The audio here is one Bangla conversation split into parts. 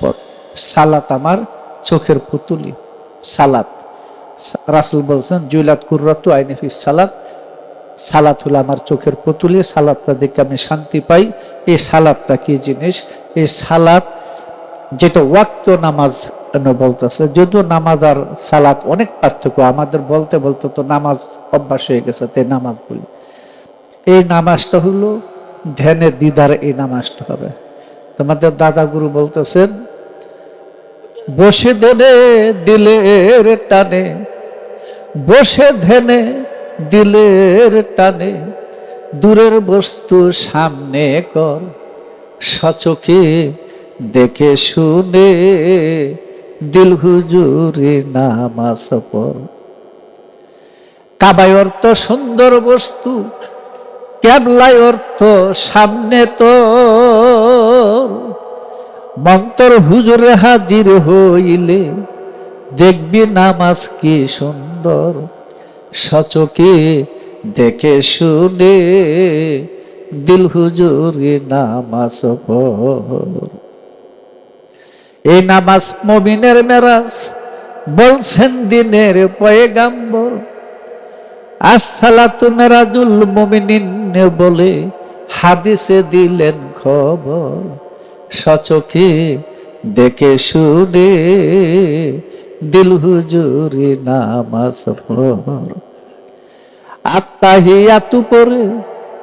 শপথ, সালাত আমার চোখের পুতুলি। সালাত, রাসূল বলছেন জুইলাত কুররাতু আইনি ফিস সালাত, সালাত হলো আমার চোখের পুতুলি, সালাতটা দেখে আমি শান্তি পাই। এই সালাতটা কি জিনিস? এই সালাত যেটা ওয়াক্ত নামাজ বলতেছে, যদিও নামাজ আর সালাত অনেক পার্থক্য, আমাদের বলতে বলতে তো নামাজ অভ্যাস হয়ে গেছে, তাই নামাজ বলি। এই নামাজটা হলো ধ্যানের দিদারে, এই নামাজটা হবে। তোমাদের দাদা গুরু বলতেছেন বসে ধ্যানে দিলের টানে, বসে ধ্যানে দিলের টানে, দূরের বস্তু সামনে কর, সচোখে দেখে শুনে দিল হুজুরে নামাজ পড়। কাবায় অর্থ সুন্দর বস্তু, কেবলায় অর্থ সামনে তোর, মন্তর হুজুরে হাজির হইলে দেখবি নামাজ কি সুন্দর, সচোখে দেখে শুনে দিল হুজুরে নামাজ পড়। এই নামাজ মুমিনের মেরাজ, বলছেন দিনের পয়গাম্বর, আসসালাতু মেরাজুল মুমিনিন বলে হাদিসে দিলেন খবর, সচোখে দেখে শুনে দিল হুজুরে নামাজ পড়। আত্তাহিয়াতু পড়ে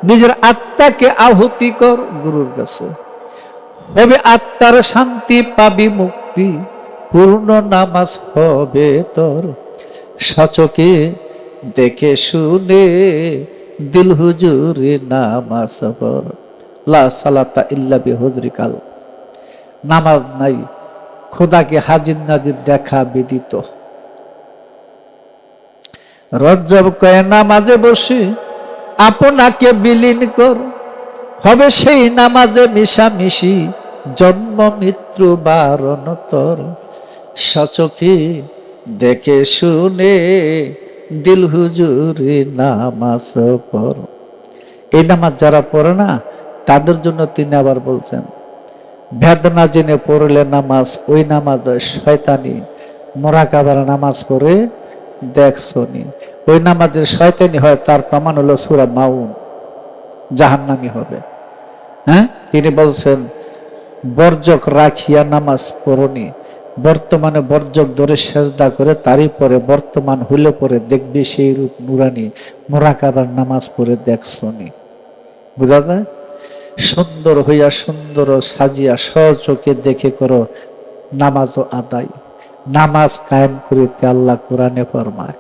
নিজের আত্মাকে আহুতি কর গুরুর কাছে, হবে আত্মার শান্তি, পাবি মুক্তি, পূর্ণ নামাজ হবে তোর, সচোখে দেখে শুনে দিল হুজুরে নামাজ পড়। লা সালাতা ইল্লা বিহুজরিকাল, নামাজ নাই, খোদাকে হাজির নাজির দেখা বিদিত। রজ্জব কয়ে নামাজে বসে আপনাকে বিলীন কর, হবে সেই নামাজে মিশামিশি, জন্ম মৃত্যু বারণ তোর, সচোখে দেখে শুনে দিল হুজুরে নামাজ পড়। এই নামাজ যারা পড়ে না তাদের জন্য তিনি আবার বলছেন ভেদ না জেনে পড়লে নামাজ, ওই নামাজ শয়তানি। মুরাকাবার নামাজ পড়ে দেখছনি, ওই নামাজের শয়তানি হয়, তার প্রমাণ হলো সূরা মাউন, জাহান্নামী হবে। হ্যাঁ, তিনি বলছেন বর্জক রাখিয়া নামাজ পড়নি, বর্তমানে বর্জক ধরে সেজদা করে তারই পরে বর্তমান হইলে পরে দেখবি সেই রূপ নুরানি, মুরাকাবার নামাজ পড়ে দেখছনি। বুঝা যায়? সুন্দর হইয়া সুন্দর সাজিয়া সচোখে দেখে করো নামাজ ও আদায়, নামাজ কায়েম করিতে আল্লাহ কোরআনে ফরমায়।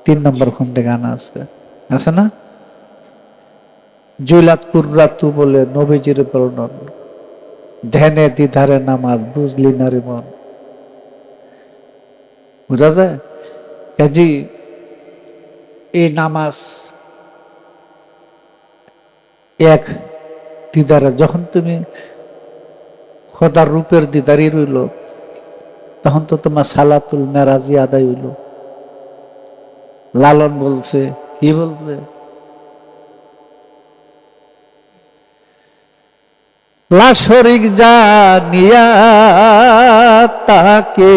3 নম্বর খণ্ডে গান আছে, আছে না? জুইলাত কুররাতু বলে নবীজির বর্ণন, ধ্যানে দিদারে নামাজ, বুঝলি না রে মন। বুঝা যায়? কাজী এই নামাজ এক দিদারে, যখন তুমি খোদার রূপের দিদারি রইল, তখন তো তোমার সালাতুল মেরাজি আদায় হইল। লালন বলছে, কি বলছে? লা শরীক জানিয়া তাকে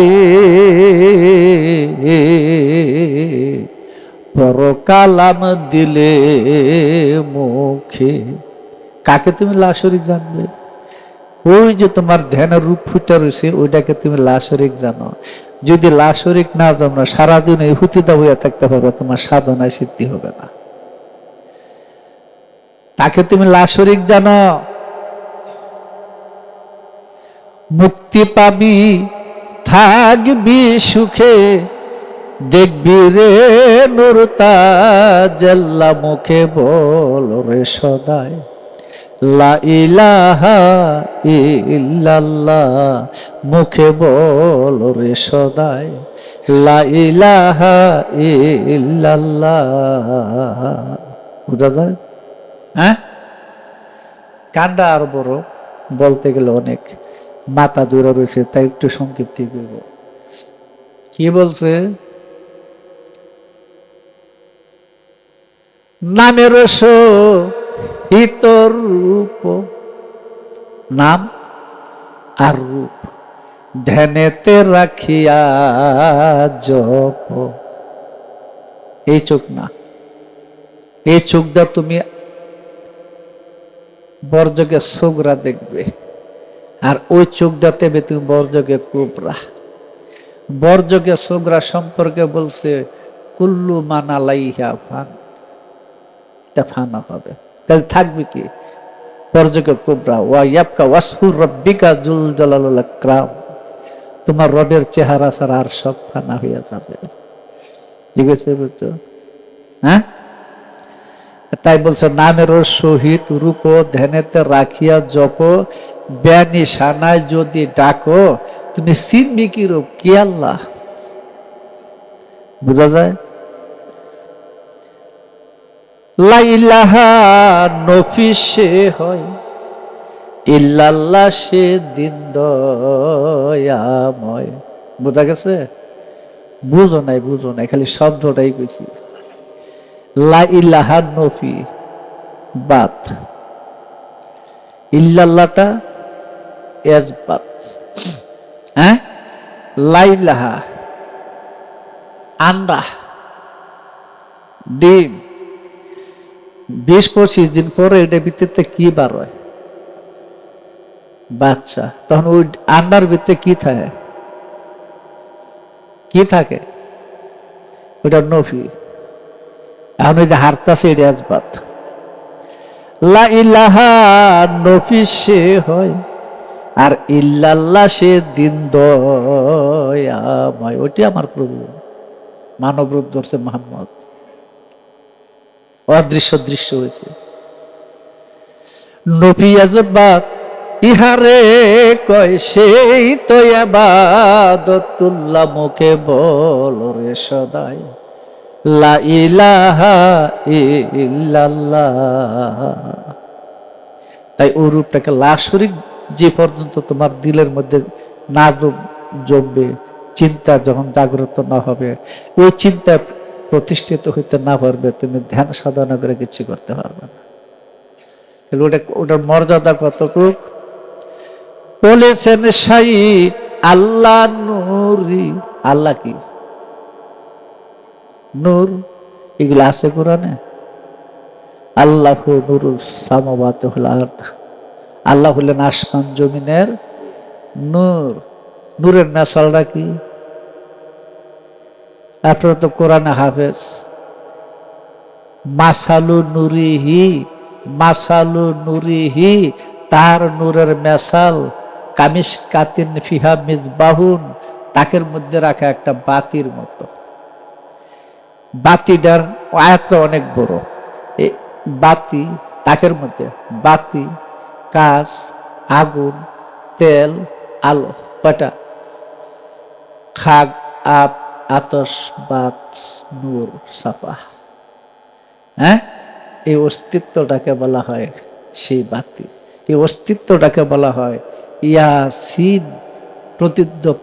পরকালাম দিলে মুখে। কাকে তুমি লা শরীক জানবে? ওই যে তোমার ধ্যানের রূপ ফুটে রয়েছে, ওইটাকে তুমি লা শরীক জানো। যদি লা শরীক না জানো, সারাদিন এই হুতিদা হইয়া থাকতে পারবে, তোমার সাধনায় সিদ্ধি হবে না। তাকে তুমি লা শরীক জানো, মুক্তি পাবি, থাকবি সুখে, দেখবি রে নূর তাজাল্লা, মুখে বল রে সদাই লা ইলাহা ইল্লাল্লাহ, মুখে বল রে সদাই লা ইলাহা ইল্লাল্লাহ। বুঝা যায়? হ্যাঁ, কান্ডা আর বড়, বলতে গেলে অনেক, মাথা দূরে রয়েছে, তাই একটু সংক্ষিপ্ত করব। কি বলছে? নামের সহিত রূপ, নাম আর রূপ, ধ্যানেতে রাখিয়া জপ। এই চোখ না, এই চোখ দা তুমি বরযোগে সোগরা দেখবে, আর ওই চোখ দাতে তুমি বরযোগে কুবরা। বরযোগে সোগরা সম্পর্কে বলছে কুল্লু মানা লাইহা ফান, এটা ফানা হবে। তাহলে থাকবে কি বরযোগে কুবরা, ওয়া ইয়াবকা ওয়াসফু রাব্বিকা যুল জালালুল আকরাম, তোমার রবের চেহারা ছাড়া আর সব ফানা হইয়া যাবে। ঠিক আছে, বুঝছো? হ্যাঁ, তাই বলছে নামের সহিত রূপ ধ্যানেতে রাখিয়া জপ, ব্যানি সানায় যদি ডাকো, তুমি চিনবি কি রূপ কি আল্লাহ। বুঝা যায়? লা ইলাহা নফি সে হয়, ইল্লাল্লাহ সে দিন দয়াময়। বুঝা গেছে? বুঝো নাই, খালি শব্দটাই কইছি। লা ইলাহা নফি বাত, ইল্লাল্লাহটা এজবাত। হ্যাঁ, লা ইলাহা আন্ডা, ডিম, 20-25 দিন পরে এটা ভিতরে কি বার হয়? বাচ্চা। তখন ওই আন্ডার ভিতরে কি থাকে? কি থাকে? ওটা নফি। এখন ওই যে হারতাছে এটা আজবাত। লা ইলাহা নফি সে হয়, আর ইল্লাল্লাহ সে দিন দয়াময়। ওটি আমার প্রভু, মানব রূপ ধরছে মোহাম্মদ, অদৃশ্য দৃশ্য হয়েছে। নফি আজবাত ইহারে কয় সেই তো ইবাদতুল্লাহ, মুখে বল রে সদাই লা ইলাহা ইল্লাল্লাহ। তাই ওই রূপটাকে লা শরীক যে পর্যন্ত তোমার দিলের মধ্যে না জমবে, চিন্তা যখন জাগ্রত না হবে, ওই চিন্তা প্রতিষ্ঠিত হইতে না পারবে, তুমি ধ্যান সাধনা করে কিছু করতে পারবে না। ওটার মর্যাদা কতটুকু বলেছেন সাই আল্লাহ নূরি। আল্লাহ কি? নূর। এগুলো আছে কোরআনে। আল্লাহু নূরুস সামাওয়াতি ওয়াল আরদ, আল্লাহ হলেন আসমান জমিনের নূর। নূরের মেসালটা কি? আপনারা তো কোরআনে হাফেজ। মাসালু নুরিহি, মাসালু নুরিহি, তার নূরের মেসাল কামিশ কাতিন ফিহা মিসবাহুন, তাকের মধ্যে রাখা একটা বাতির মতো। বাতিটার আয়াতটা অনেক বড়। এই বাতি, তাকের মধ্যে বাতি, কাঁচ, আগুন, তেল, আলো, কয়টা? খাগ, আপ, আতস, বাত, নূর, সাফা। হ্যাঁ, এই অস্তিত্বটাকে বলা হয় সেই বাতি। এই অস্তিত্বটাকে বলা হয় ইয়াসিন,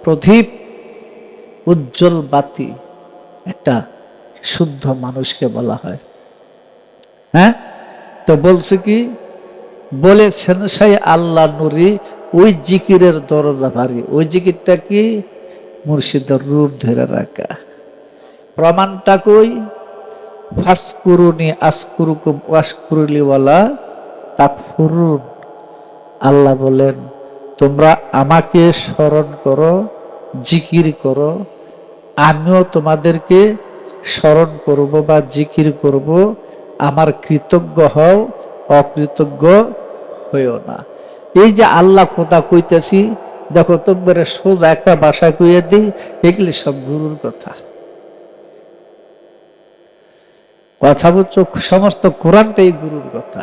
প্রদীপ, উজ্জ্বল বাতি। একটা শুদ্ধ মানুষকে বলা হয়। হ্যাঁ, তো বলছে কি? বলেছেন সেই আল্লাহ নুরি, ওই জিকিরের দরজা ভারী। ওই জিকিরটা কি? মুর্শিদের রূপ ধরে রাখা। প্রমাণটা কই? ফাসকুরুনি আসকুরুকুম ওয়াশকুরুলি ওয়ালা তাকফুরুন। আল্লাহ বলেন তোমরা আমাকে স্মরণ করো, জিকির করো, আমিও তোমাদেরকে স্মরণ করব বা জিকির করব। আমার কৃতজ্ঞ হও, অকৃতজ্ঞ হইও না। এই যে আল্লাহ কথা কইতেছি, দেখো তোমরা সোজা একটা ভাষা কইয়া দিই, এগুলি সব গুরুর কথা। কথা বলছো, সমস্ত কোরআনটাই গুরুর কথা।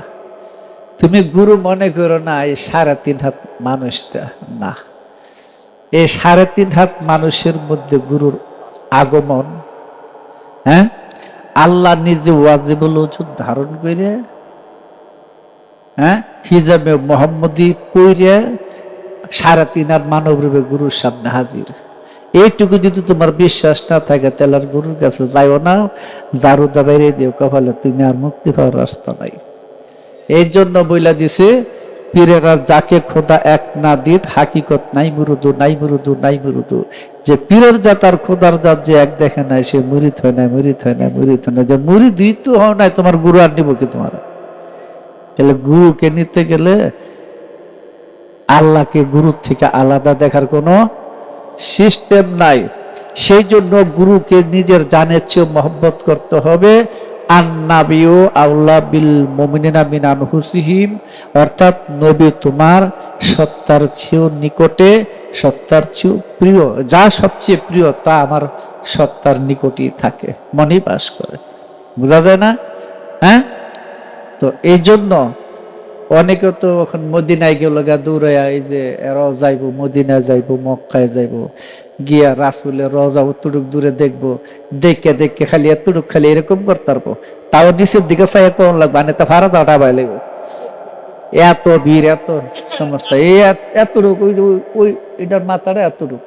তুমি গুরু মনে করো না এই 3.5 হাত মানুষটা, না। এই 3.5 হাত মানুষের মধ্যে গুরুর আগমন। হ্যাঁ, আল্লাহ নিজে ওয়াজিবুল ওজুদ ধারণ করে, হ্যাঁ, হিজাবে মোহাম্মদী পইরে 3.5 হাত মানব রূপে গুরুর সামনে হাজির। এইটুকু যদি তোমার বিশ্বাস না থাকে, তাহলে আর গুরুর কাছে যাইও না, দারুদা বাইরে দিও কপালে, তুমি আর মুক্তি পাওয়ার রাস্তা নাই। এই জন্য বইলা দিছে পীরেরা যাকে খোদা এক না দিত হাকিকত নাই মুরুদু নাই মুরুদু নাই মুরুদু। যে পীরের জাত আর খোদার জাত যে এক দেখে নাই সে মুরিদ হয় না, মুরিদ হয় না, মুরিদ হয় না। যে মুরিদই তো হয় নাই, তোমার গুরু আর নিব কি তোমার? তাহলে গুরুকে নিতে গেলে আল্লাহকে গুরুর থেকে আলাদা দেখার কোনো সিস্টেম নাই। সেই জন্য গুরুকে নিজের জানের চেয়ে মহব্বত করতে হবে। আন্নাবিউ আউলা বিল মুমিনিনা মিন আনফুসিহিম, অর্থাৎ নবী তোমার সত্তার চেয়েও নিকটে, সত্তার চেয়েও প্রিয়। যা সবচেয়ে প্রিয় তা আমার সত্তার নিকটই থাকে, মনেই বাস করে। বোঝা যায় না? হ্যাঁ, তো এই জন্য অনেকে তো এখন মদিনায় গেল গা দৌড়াইয়া, এই যে এরাও যাইবো মদিনায় যাইবো, মক্কায় যাইবো, গিয়া রাসুলের রওজা অতটুক দূরে দেখবো, দেখে দেখে খালি এতটুক খালি এরকম করতে পারবো। তাও নিচের দিকে চাই কোন লাগবে, মানে তা ভাড়া দাও ডাবাই লাগবে। এত ভিড়, এত সমস্যা, এই এতটুক ওই এটার মাথাটা এতটুক,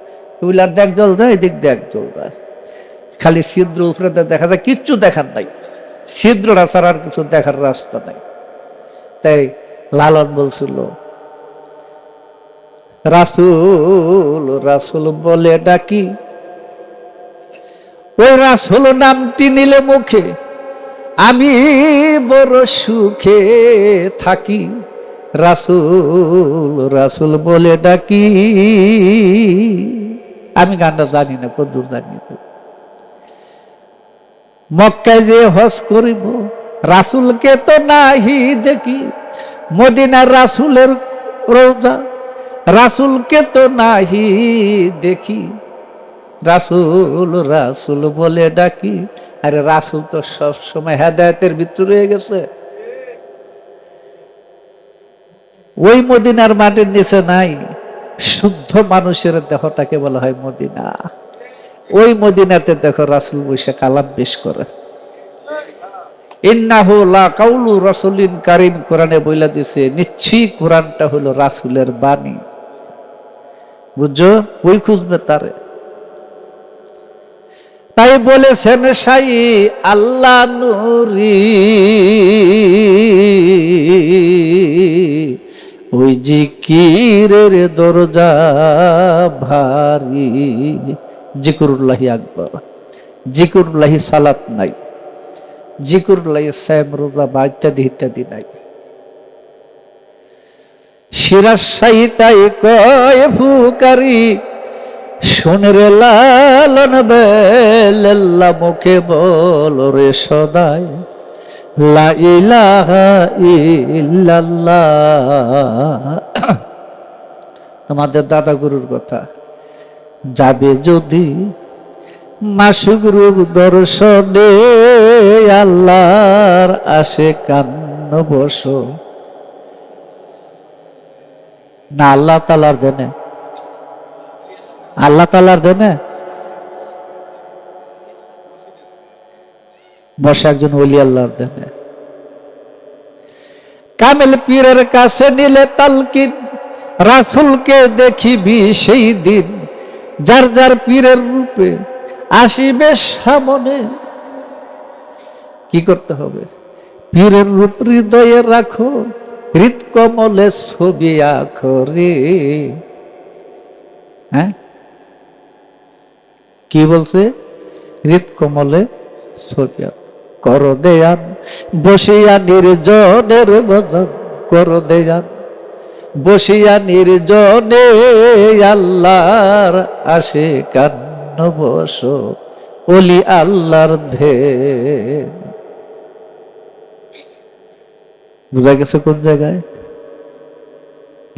ওইলার দেখ জল যায়, এদিক দেখ জল যায়, খালি ছিদ্র উপরে দেখা যায়, কিচ্ছু দেখার নাই, ছিদ্রটা ছাড়া আর কিছু দেখার রাস্তা নাই। তাই লালন বলছিল রাসূল রাসূল বলে ডাকি, ওই রাসূল নামটি নিলে মুখে আমি বড় সুখে থাকি। রাসূল রাসূল বলে ডাকি। আমি গানটা জানি না, কদ্দুর জানি তো। মক্কায় যে হজ করিব রাসূলকে তো নাহি দেখি, মদিনার রাসূলের রওজা রাসূলকে তো নাহি দেখি। রাসূল রাসূল বলে ডাকি। আরে রাসূল তো সব সময় হেদায়েতের ভিতরে রয়ে গেছে, ওই মদিনার মাটির নিচে নাই। শুদ্ধ মানুষের দেহটাকে বলা হয় মদিনা। ওই মদিনাতে দেখো রাসূল বসে কালাম পেশ করে। ইন্নাহু লা কাউলু রাসূলিন কারীম, কোরআনে বইলা দিছে নিশ্চয়ই কোরআনটা হলো রাসূলের বাণী। বুঝছো? ওই খুঁজবে তারে। তাই বলেছেন সাই আল্লাহ নূরি, ওই জিকিরের দরজা ভারী। জিকরুল্লাহি আকবার, জিকরুল্লাহি সালাত নাই, জিকরুল্লাহি সায়াম রোজা বা ইত্যাদি ইত্যাদি নাই। শিরাশাই তাই কয় ফুকারি, শোনে রে লালন বেল্লা, মুখে বল রে সদাই লা ইলাহা ইল্লাল্লাহ। তোমাদের দাদা গুরুর কথা, যাবে যদি মাসুক রূপ দর্শনে, আল্লাহর আসে কান্ন বস না, আল্লাহ তাআলার দেনে, আল্লাহ তাআলার দেনে বসে একজন ওলি আল্লাহর দেনে। কামেল পীরের কাছে নিলে তালকিন, রাসূলকে দেখিবি সেই দিন, যার যার পীরের রূপে আসিবে সামনে। কি করতে হবে? পীরের রূপ হৃদয়ে রাখো, হৃদ কমলে ছবি আঁকো রে। হ্যাঁ, কি বলছে? হৃদ কমলে ছবি আঁকো, কর দেয়ান বসিয়া নির্জনের বদন, কর দেয়ান বসিয়া নির্জনে, আল্লাহর আসে কান্ন বস, ওলি আল্লাহর ধে। বুঝা গেছে কোন জায়গায়?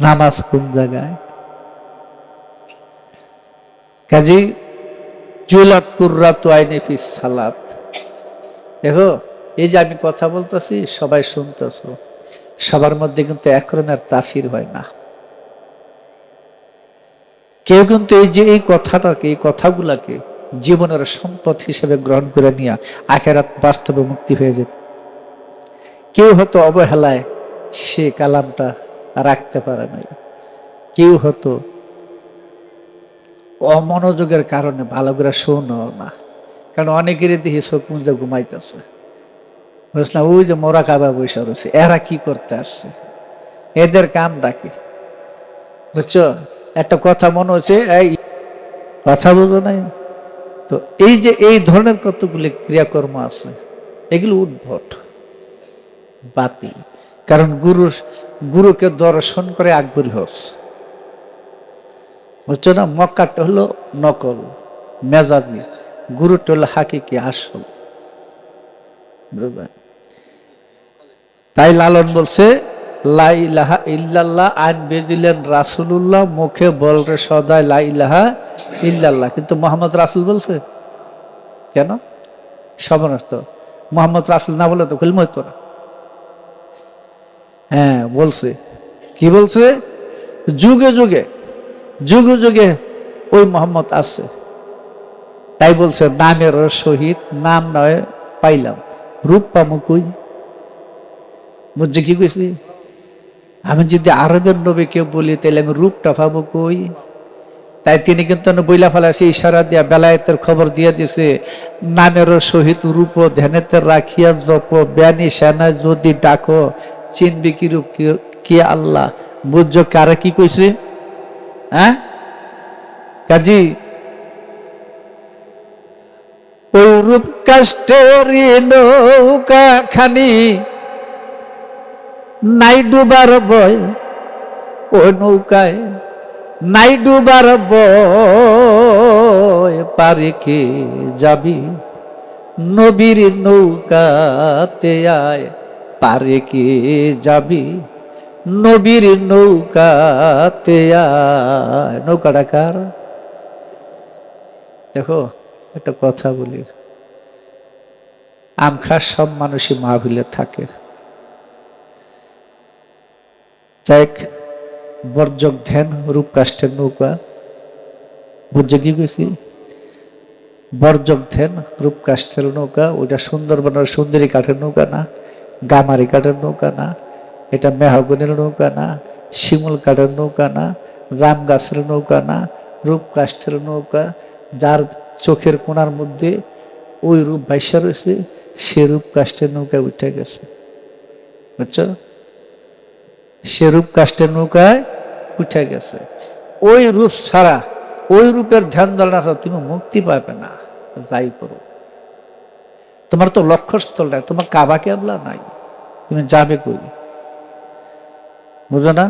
নামাজ কোন জায়গায়? কাজী জুলাত কুররাতু আইনি ফিস সালাত। দেখো, এই যে আমি কথা বলতেছি, সবাই শুনতেছ, সবার মধ্যে কিন্তু একরকমের তাসির হয় না। কেউ কিন্তু এই যে এই কথাটাকে, এই কথাগুলাকে জীবনের সম্পদ হিসেবে গ্রহণ করে নিয়ে আখিরাত বাস্তবে মুক্তি হয়ে যেত। কেউ হয়তো অবহেলায় সে কালামটা রাখতে পারে নাই, কেউ হয়তো অমনোযোগের কারণে ভালো করে শোনো না। কারণ অনেকেরই দেখি চোখ মুজে ঘুমাইতেছে, বুঝলাম, ওই যে মোরা কাবা বৈশা রয়েছে, এরা কি করতে আসছে? এদের কাম ডাকি, বুঝছো? একটা কথা মনে হচ্ছে, এই কথা বুঝো নাই? তো এই যে এই ধরনের কতগুলি ক্রিয়াকর্ম আছে, এগুলো উদ্ভট, বাতিল। কারণ গুরুকে দর্শন করে আকবরী হচ্ছে, বুঝছো না? মক্কাটা হলো নকল, মেজাজি, গুরুটা হলো হাকিকি, আসল। তাই লালন বলছে লা ইলাহা ইল্লাল্লাহ, আইন বেদিলেন রাসূলুল্লাহ, মুখে বলরে সদাই লা ইলাহা ইল্লাল্লাহ। কিন্তু মোহাম্মদ রাসূল বলছে কেন? সর্বনাশ। মোহাম্মদ রাসূল না বলে তো কলমা হইতো না। হ্যাঁ বলছে, কি বলছে? যুগে যুগে যুগে যুগে ওই মোহাম্মদ আছে, তাই বলছে নামের সহিত নাম নয় পাইলাম, রূপ পামু কই? বুঝছে কি কইছি? আমি যদি আরবের নবীকে বলি তাহলে আমি রূপটা পাবো কই? তাই তিনি কিন্তু বইলা ফেলাছে, ইশারা দিয়া বেলায়েতের খবর দিয়ে দিছে, নামের সহিত রূপ ধ্যানেতে রাখিয়া জপ, ব্যানি সেনা যদি ডাকো, চিনবি কি রূপ কি আল্লাহ। বুঝছো কারা কি কইছে? হ্যাঁ কাজী ওই রূপ কাষ্টেরি নৌকা খানি নাই ডুবার বয়, ওই নৌকায় নাই ডুবার বয়, পারে কে যাবি নবীর নৌকাতে আয়, পারে কে যাবি নবীর নৌকাতে আয়। নৌকাটা কার? দেখো একটা কথা বলি, আম খাস সব মানুষই মাহফিলে থাকে, যাক বর্জক ধ্যান রূপ কাষ্টের নৌকা। বুঝছে কি কইছি? বর্জক ধ্যান রূপ কাষ্টের নৌকা, ওইটা সুন্দরবনের সুন্দরী কাঠের নৌকা না, গামারি কাঠের নৌকা না, এটা মেহগনির নৌকা না, শিমুল কাঠের নৌকা না, রাম গাছের নৌকা না, রূপ কাষ্টের নৌকা। যার চোখের কোণার মধ্যে ওই রূপ ভাইসা রয়েছে, সে রূপ কাষ্টের নৌকায় উঠে গেছে, বুঝছো? সে রূপ কাষ্টের নৌকায় উঠে গেছে। ওই রূপ ছাড়া, ওই রূপের ধ্যান ধরা তুমি মুক্তি পাবে না। যাই করো, তোমার তো লক্ষ্যস্থল নাই, তোমার কাবা কেবলা নাই, তুমি যাবে কই? বুঝো না?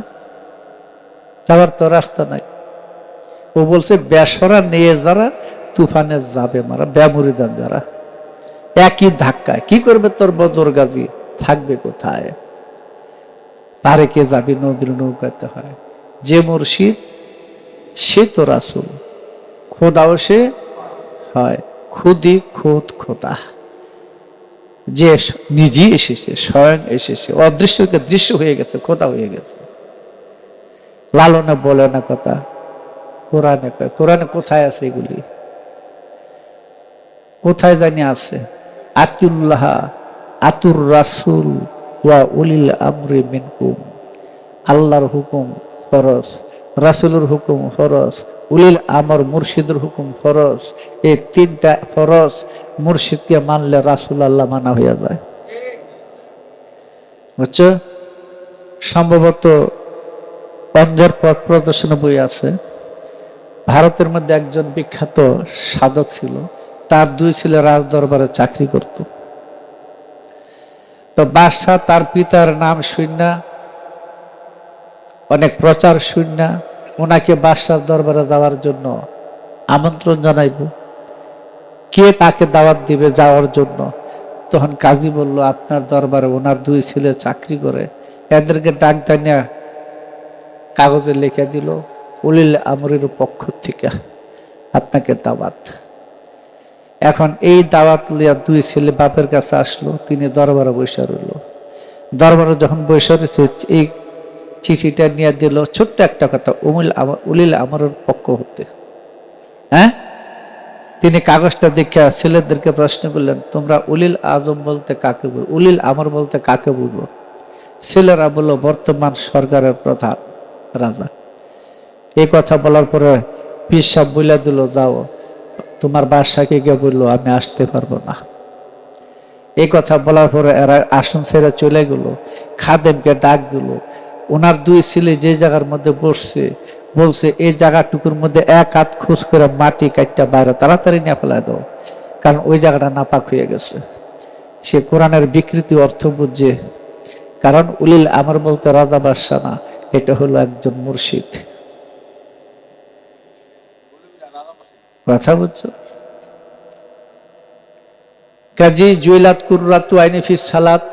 যাবার তো রাস্তা নাই। ও বলছে বেসরা নিয়ে যারা তুফানে যাবে মারা, ব্যামুরিদান যারা, একই ধাক্কায় কি করবে? তোর বদর গাজী থাকবে কোথায়? পারে কে যাবি নবীর নৌকাতে হয়। যে মুর্শিদ সে তো রাসূল, খোদাও সে হয়, খুদি খোদ খোদা। যে নিজেই এসেছে, স্বয়ং এসেছে, অদৃশ্যকে দৃশ্য হয়ে গেছে, খোদা হয়ে গেছে। লালনে বলে না কথা, কোরআনে কয়। কোরআনে কোথায় আছে এগুলি? কোথায় জানি আছে? আতিউল্লাহ আতুর রাসূল ওয়া উলিল আমরি মিনকুম। আল্লাহর হুকুম ফরজ, রাসূলের হুকুম ফরজ, উলিল আমর মুর্শিদের হুকুম ফরজ। এই তিনটা ফরজ মুর্শিদকে মানলে রাসূল আল্লাহ মানা হয়ে যায়, বুঝছো? সম্ভবত অন্ধের পথ প্রদর্শন বই আছে। ভারতের মধ্যে একজন বিখ্যাত সাধক ছিল, তার দুই ছেলে রাজ দরবারে চাকরি করত। তো বাদশাহ তার পিতার নাম শুননা, অনেক প্রচার শুননা, ওনাকে বাদশার দরবারে যাওয়ার জন্য আমন্ত্রণ জানাইব, কে তাকে দাওয়াত দিবে যাওয়ার জন্য? তখন কাজী বলল, আপনার দরবারে ওনার দুই ছেলে চাকরি করে, এদেরকে ডাক দানিয়া কাগজে লিখে দিল, উলিল আমরের পক্ষ থেকে আপনাকে দাওয়াত। এখন এই দাওয়াত লিয়া দুই ছেলে বাপের কাছে আসলো, তিনি দরবারে বসে রইল। দরবারে যখন বসে রয়েছে, এই চিঠিটা নিয়ে দিল, ছোট্ট একটা কথা, উলিল আমরের পক্ষ হতে। হ্যাঁ, তিনি কাগজটা দেখে ছেলেদেরকে প্রশ্ন করলেন, তোমরা উলিল আজম বলতে কাকে বলবো, উলিল আমর বলতে কাকে বলবো? ছেলেরা বলল, বর্তমান সরকারের প্রধান রাজা। এই কথা বলার পরে পীর সাহেব বলে দিল, যাও তোমার বাদশাকে গিয়ে বললো আমি আসতে পারবো না। এই কথা বলার পরে এরা আসন ছেড়ে চলে গেল, খাদেমকে ডাক দিল, ওনার দুই ছেলে যে জায়গার মধ্যে বসছে, বলছে এই জায়গাটুকুর মধ্যে এক হাত খোঁজ করে মাটি কাটটা বাইরে তাড়াতাড়ি নিয়ে ফেলা দাও, কারণ ওই জায়গাটা নাপাক হয়ে গেছে। সে কোরআনের বিকৃতি অর্থ বুঝছে, কারণ উলিল আমর বলতে রাজা বাদশাহ না, এটা হলো একজন মুর্শিদ। কথা বুঝছো? কাজী জুইলাত কুররাতু আইনি ফিস সালাত,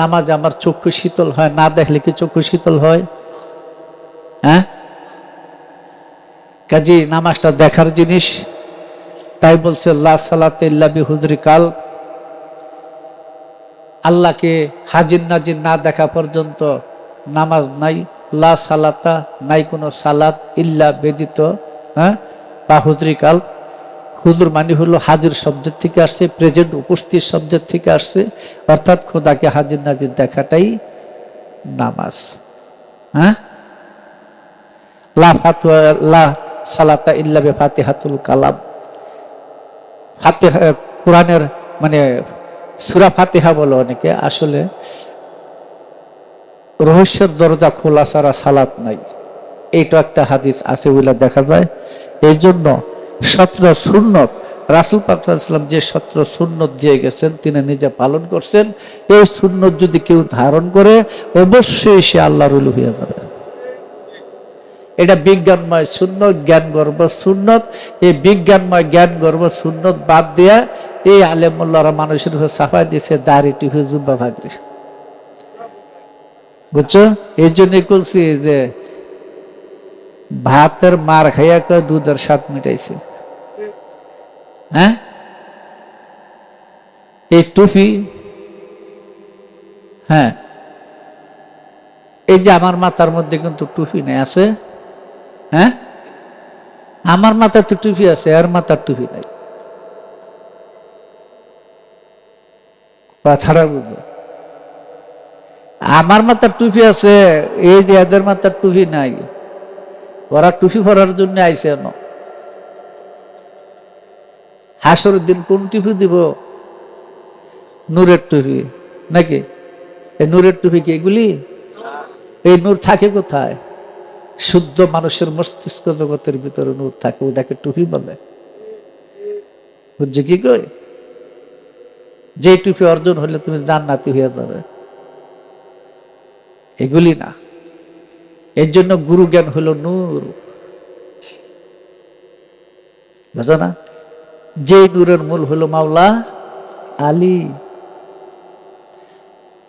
নামাজ আমার চক্ষু শীতল হয়, না দেখলে কি চক্ষু শীতল হয়? হ্যাঁ, কাজী নামাজটা দেখার জিনিস। তাই বলছে লা সালাতে ইল্লা বিহুজরি কাল, আল্লাহকে হাজির নাজির না দেখা পর্যন্ত নামাজ নাই। লা সালাতা, নাই কোনো সালাত, ইল্লা ব্যতীত, হ্যাঁ, বা হুজরি কাল। হুজুর মানে হলো হাজির শব্দের থেকে আসছে, প্রেজেন্ট উপস্থিত শব্দের থেকে আসছে, অর্থাৎ খোদাকে হাজির নাজির দেখাটাই নামাজ। হ্যাঁ, লা ফাতুয়া লা সালাতা ইল্লা বিফাতিহাতুল কালাম। ফাতিহা কোরআনের মানে সূরা ফাতিহা বলে অনেকে, আসলে রহস্যের দরজা খোলা ছাড়া সালাত নাই, এইটা একটা হাদিস আছে বলে দেখা যায়। এই জন্য 17 সুন্নত রাসূল পাক সাল্লাল্লাহু আলাইহি ওয়াসাল্লাম যে 17 সুন্নত দিয়ে গেছেন তিনি নিজে পালন করছেন। এই সুন্নত যদি কেউ ধারণ করে অবশ্যই সে আল্লাহর ওলি হয়ে যাবে। এটা বিজ্ঞানময় সুন্নত, জ্ঞান গর্ব সুন্নত। এই বিজ্ঞানময় জ্ঞান গর্ব সুন্নত বাদ দিয়া এই আলেমুল্লাহরা মানুষের উপর সাফাই দিয়েছে দাড়ি টিভি জুব্বা ভাগরি। বুঝছো? এই জন্যই বলছি যে ভাতের মার খাইয়া কেউ দুধের স্বাদ মিটাইছে। হ্যাঁ, এই টুপি, হ্যাঁ, এই যে আমার মাথার মধ্যে কিন্তু টুপি নেই, আছে? হ্যাঁ, আমার মাথাতে টুপি আছে, আর মাথার টুপি নাই। কথাটা বুঝো, আমার মাথার টুপি আছে, এই যে এদের মাথার টুপি নাই। ওরা টুপি পরার জন্য আইছে। হাসরের দিন কোন টুপি দিব? নূরের টুপি নাকি? এই নূরের টুপি কি এগুলি? এই নূর থাকে কোথায়? শুদ্ধ মানুষের মস্তিষ্ক জগতের ভিতরে নূর থাকে, ওটাকে টুপি বলে। বুঝছে কি কই? যে টুপি অর্জন হলে তুমি জান্নাতি হয়ে যাবে, এগুলি না। এর জন্য গুরু জ্ঞান হলো নূর, বুঝো না? যে নূরের মূল হলো মাওলা আলী।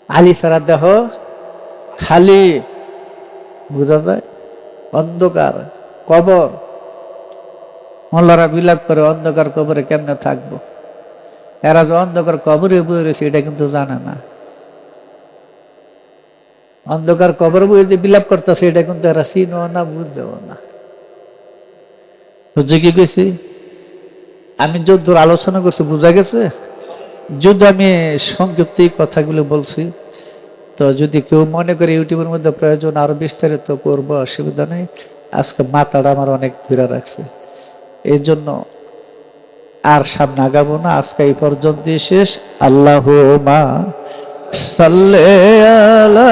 আলী ছাড়া দেহ খালি, বুঝা যায়? অন্ধকার কবর। মোল্লারা বিলাপ করে অন্ধকার কবরে কেমনে থাকবো। এরা যে অন্ধকার কবরে বয়ে রয়েছে এটা কিন্তু জানে না। অন্ধকার কবর বই যে বিলাপ করতেছে এটা কিন্তু এরা চিনো না, বুঝতেও না। বুঝছে কি কইছি? আমি যদ্দূর আলোচনা করছি বোঝা গেছে? যদি আমি সংক্ষিপ্ত এই কথাগুলো বলছি, তো যদি কেউ মনে করে ইউটিউবের মধ্যে প্রয়োজন আরো বিস্তারিত করবো, অসুবিধা নেই। আজকে মাথাটা আমার অনেক ধীরে রাখছে, এই জন্য আর সামনে আগাবো না। আজকে এই পর্যন্তই শেষ। আল্লাহুম্মা সাল্লি আলা